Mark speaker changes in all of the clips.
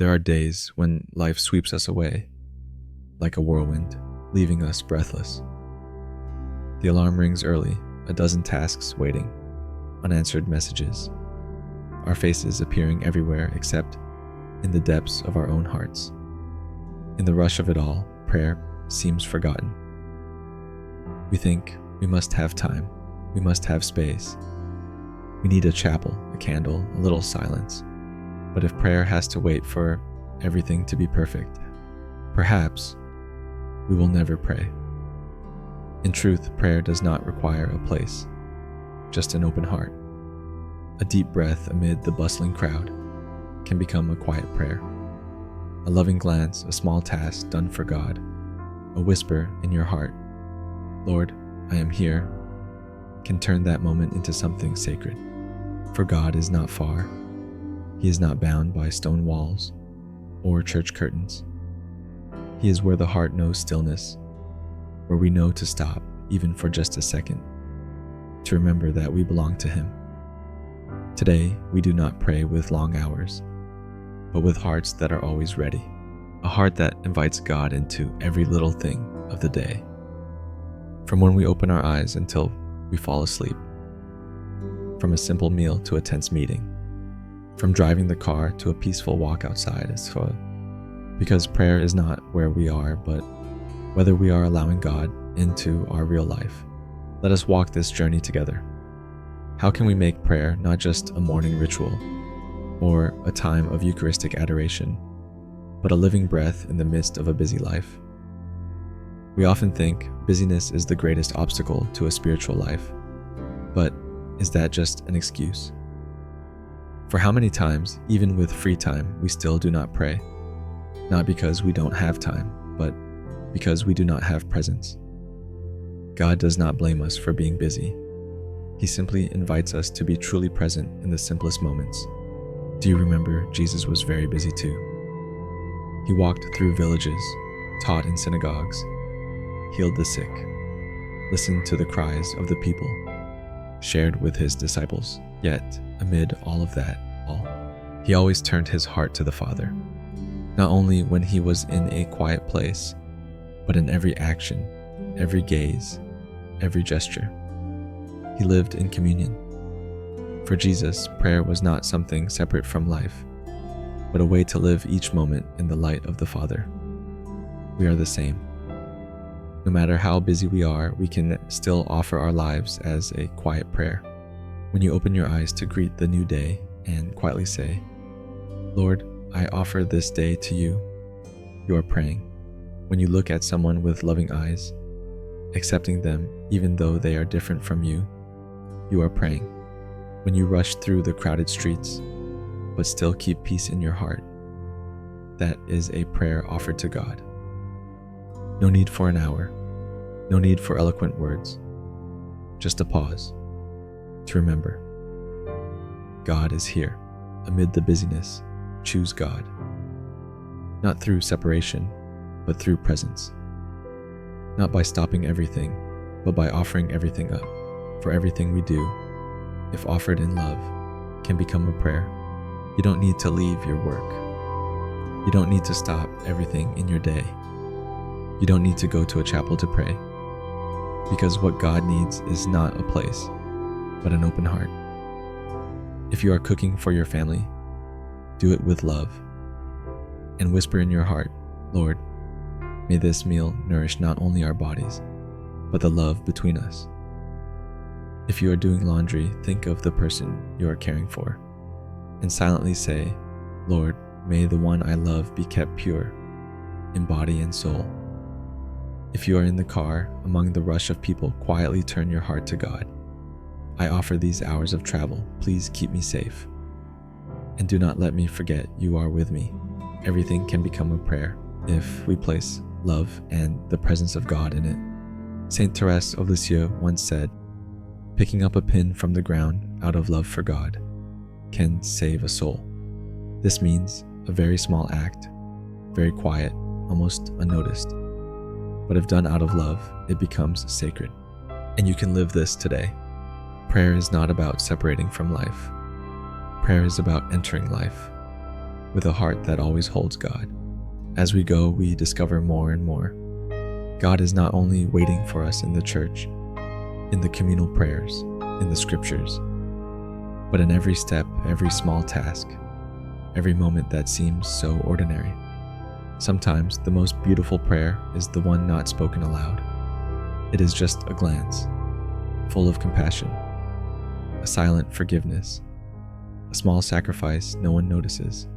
Speaker 1: There are days when life sweeps us away, like a whirlwind, leaving us breathless. The alarm rings early, a dozen tasks waiting, unanswered messages, our faces appearing everywhere except in the depths of our own hearts. In the rush of it all, prayer seems forgotten. We think we must have time, we must have space. We need a chapel, a candle, a little silence. But if prayer has to wait for everything to be perfect, perhaps we will never pray. In truth, prayer does not require a place, just an open heart. A deep breath amid the bustling crowd can become a quiet prayer. A loving glance, a small task done for God, a whisper in your heart, "Lord, I am here," can turn that moment into something sacred. For God is not far. He is not bound by stone walls or church curtains. He is where the heart knows stillness, where we know to stop, even for just a second, to remember that we belong to Him. Today, we do not pray with long hours, but with hearts that are always ready, a heart that invites God into every little thing of the day, from when we open our eyes until we fall asleep, from a simple meal to a tense meeting, from driving the car to a peaceful walk outside. Because prayer is not where we are, but whether we are allowing God into our real life. Let us walk this journey together. How can we make prayer not just a morning ritual or a time of Eucharistic adoration, but a living breath in the midst of a busy life? We often think busyness is the greatest obstacle to a spiritual life, but is that just an excuse? For how many times, even with free time, we still do not pray? Not because we don't have time, but because we do not have presence. God does not blame us for being busy. He simply invites us to be truly present in the simplest moments. Do you remember Jesus was very busy too? He walked through villages, taught in synagogues, healed the sick, listened to the cries of the people, shared with his disciples. Yet, amid all of that, he always turned his heart to the Father, not only when he was in a quiet place, but in every action, every gaze, every gesture. He lived in communion. For Jesus, prayer was not something separate from life, but a way to live each moment in the light of the Father. We are the same. No matter how busy we are, we can still offer our lives as a quiet prayer. When you open your eyes to greet the new day and quietly say, "Lord, I offer this day to you," you are praying. When you look at someone with loving eyes, accepting them even though they are different from you, you are praying. When you rush through the crowded streets, but still keep peace in your heart, that is a prayer offered to God. No need for an hour, no need for eloquent words, just a pause to remember. God is here. Amid the busyness, choose God. Not through separation, but through presence. Not by stopping everything, but by offering everything up. For everything we do, if offered in love, can become a prayer. You don't need to leave your work. You don't need to stop everything in your day. You don't need to go to a chapel to pray. Because what God needs is not a place, but an open heart. If you are cooking for your family, do it with love, and whisper in your heart, "Lord, may this meal nourish not only our bodies, but the love between us." If you are doing laundry, think of the person you are caring for, and silently say, "Lord, may the one I love be kept pure in body and soul." If you are in the car, among the rush of people, quietly turn your heart to God. "I offer these hours of travel. Please keep me safe. And do not let me forget you are with me." Everything can become a prayer if we place love and the presence of God in it. Saint Therese of Lisieux once said, "Picking up a pin from the ground out of love for God can save a soul." This means a very small act, very quiet, almost unnoticed. But if done out of love, it becomes sacred. And you can live this today. Prayer is not about separating from life. Prayer is about entering life. with a heart that always holds God. As we go, we discover more and more. God is not only waiting for us in the church, in the communal prayers, in the scriptures, but in every step, every small task, every moment that seems so ordinary. Sometimes the most beautiful prayer is the one not spoken aloud. It is just a glance, full of compassion, a silent forgiveness, a small sacrifice no one notices.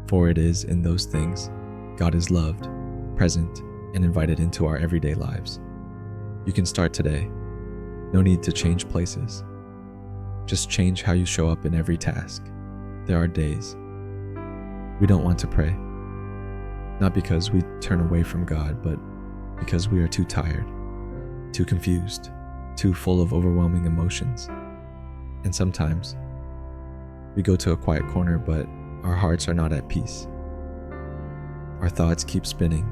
Speaker 1: For it is in those things God is loved, present, and invited into our everyday lives. You can start today. No need to change places. Just change how you show up in every task. There are days we don't want to pray. Not because we turn away from God, but because we are too tired, too confused, too full of overwhelming emotions. And sometimes we go to a quiet corner, but our hearts are not at peace. Our thoughts keep spinning,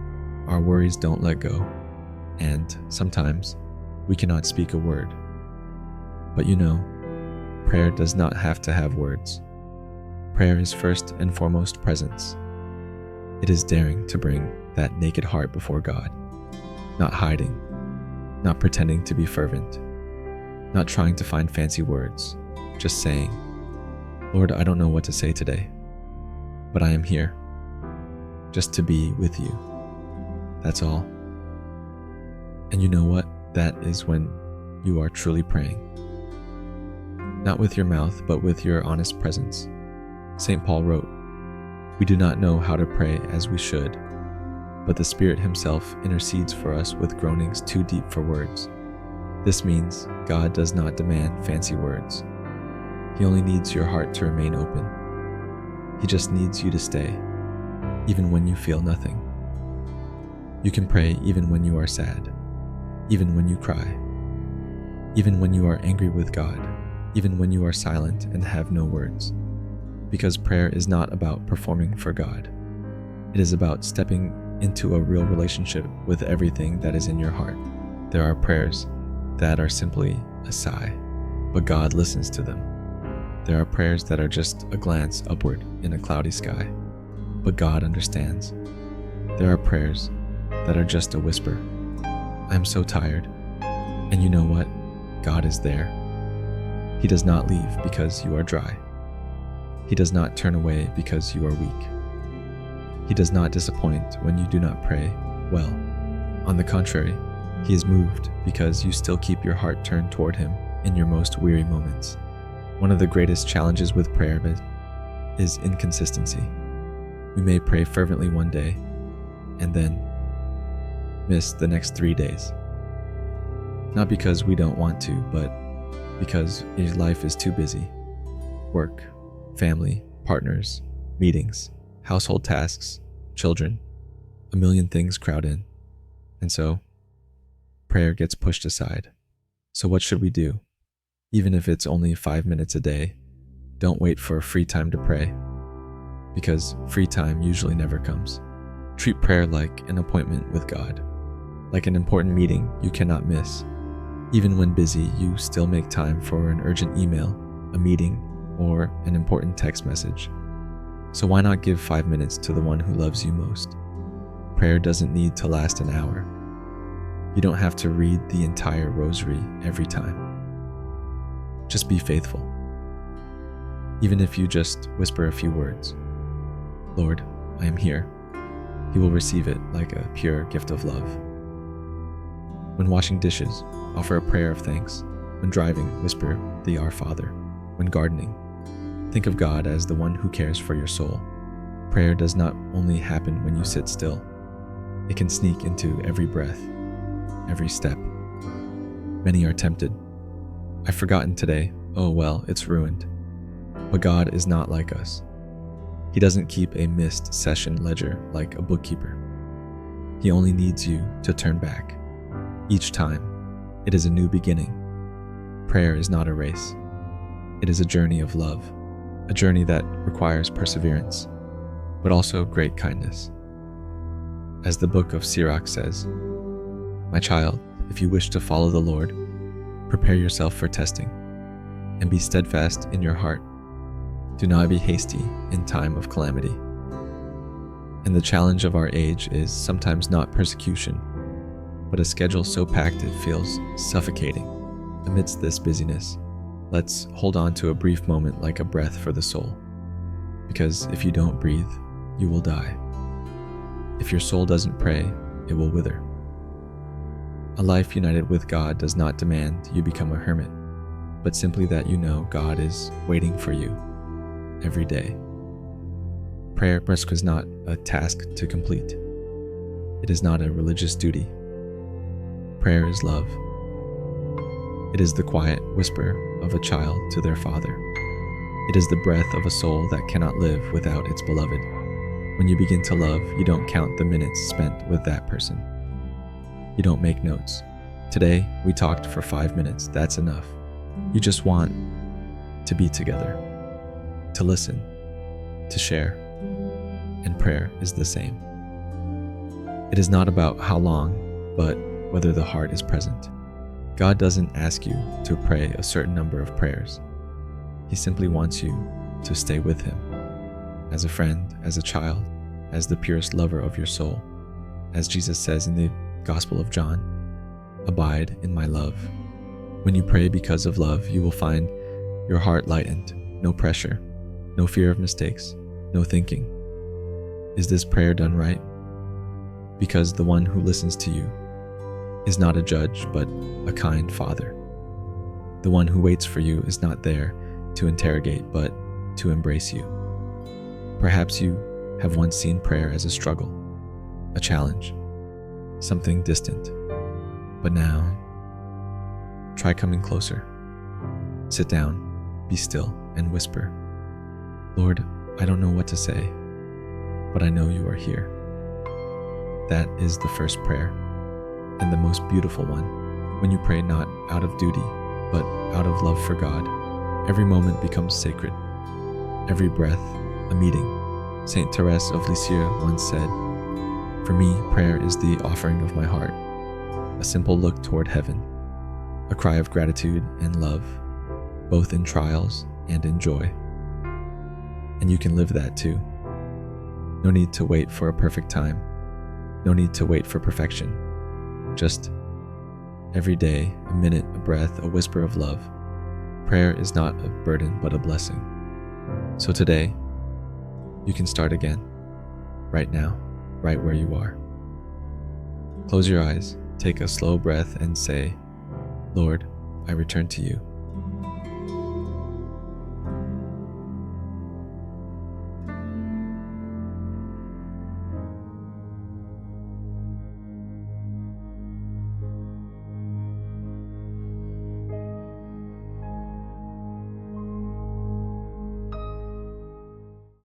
Speaker 1: our worries don't let go, and sometimes we cannot speak a word. But you know, prayer does not have to have words. Prayer is first and foremost presence. It is daring to bring that naked heart before God, not hiding, not pretending to be fervent, not trying to find fancy words, just saying, Lord, I don't know what to say today, but I am here, just to be with you. That's all. And you know what? That is when you are truly praying. Not with your mouth, but with your honest presence. St. Paul wrote, "We do not know how to pray as we should, but the Spirit Himself intercedes for us with groanings too deep for words." This means God does not demand fancy words. He only needs your heart to remain open. He just needs you to stay, even when you feel nothing. You can pray even when you are sad, even when you cry, even when you are angry with God, even when you are silent and have no words. Because prayer is not about performing for God. It is about stepping into a real relationship with everything that is in your heart. There are prayers that are simply a sigh, but God listens to them. There are prayers that are just a glance upward in a cloudy sky, but God understands. There are prayers that are just a whisper. I'm so tired. And you know what? God is there. He does not leave because you are dry. He does not turn away because you are weak. He does not disappoint when you do not pray well. On the contrary, He is moved because you still keep your heart turned toward Him in your most weary moments. One of the greatest challenges with prayer is inconsistency. We may pray fervently one day and then miss the next 3 days. Not because we don't want to, but because life is too busy. Work, family, partners, meetings, household tasks, children, a million things crowd in. And so, prayer gets pushed aside. So what should we do? Even if it's only 5 minutes a day, don't wait for free time to pray, because free time usually never comes. Treat prayer like an appointment with God, like an important meeting you cannot miss. Even when busy, you still make time for an urgent email, a meeting, or an important text message. So why not give 5 minutes to the one who loves you most? Prayer doesn't need to last an hour. You don't have to read the entire rosary every time. Just be faithful. Even if you just whisper a few words, Lord, I am here. He will receive it like a pure gift of love. When washing dishes, offer a prayer of thanks. When driving, whisper the Our Father. When gardening, think of God as the one who cares for your soul. Prayer does not only happen when you sit still. It can sneak into every breath, every step. Many are tempted. I've forgotten today. Oh well, it's ruined. But God is not like us. He doesn't keep a missed session ledger like a bookkeeper. He only needs you to turn back. Each time, it is a new beginning. Prayer is not a race. It is a journey of love, a journey that requires perseverance, but also great kindness. As the book of Sirach says, "My child, if you wish to follow the Lord, prepare yourself for testing, and be steadfast in your heart. Do not be hasty in time of calamity. And the challenge of our age is sometimes not persecution, but a schedule so packed it feels suffocating. Amidst this busyness, let's hold on to a brief moment like a breath for the soul. Because if you don't breathe, you will die. If your soul doesn't pray, it will wither. A life united with God does not demand you become a hermit, but simply that you know God is waiting for you every day. Prayer is not a task to complete. It is not a religious duty. Prayer is love. It is the quiet whisper of a child to their father. It is the breath of a soul that cannot live without its beloved. When you begin to love, you don't count the minutes spent with that person. You don't make notes. Today, we talked for 5 minutes. That's enough. You just want to be together, to listen, to share. And prayer is the same. It is not about how long, but whether the heart is present. God doesn't ask you to pray a certain number of prayers. He simply wants you to stay with Him, as a friend, as a child, as the purest lover of your soul. As Jesus says in the Gospel of John, "Abide in my love." When you pray because of love, you will find your heart lightened, no pressure, no fear of mistakes, no thinking, "Is this prayer done right?" Because the one who listens to you is not a judge, but a kind father. The one who waits for you is not there to interrogate, but to embrace you. Perhaps you have once seen prayer as a struggle, a challenge, something distant. But now, try coming closer. Sit down, be still, and whisper, "Lord, I don't know what to say, but I know you are here." That is the first prayer, and the most beautiful one, when you pray not out of duty, but out of love for God. Every moment becomes sacred, every breath a meeting. Saint Therese of Lisieux once said, "For me, prayer is the offering of my heart, a simple look toward heaven, a cry of gratitude and love, both in trials and in joy." And you can live that too. No need to wait for a perfect time. No need to wait for perfection. Just every day, a minute, a breath, a whisper of love. Prayer is not a burden, but a blessing. So today, you can start again, right now, right where you are. Close your eyes, take a slow breath, and say, "Lord, I return to you.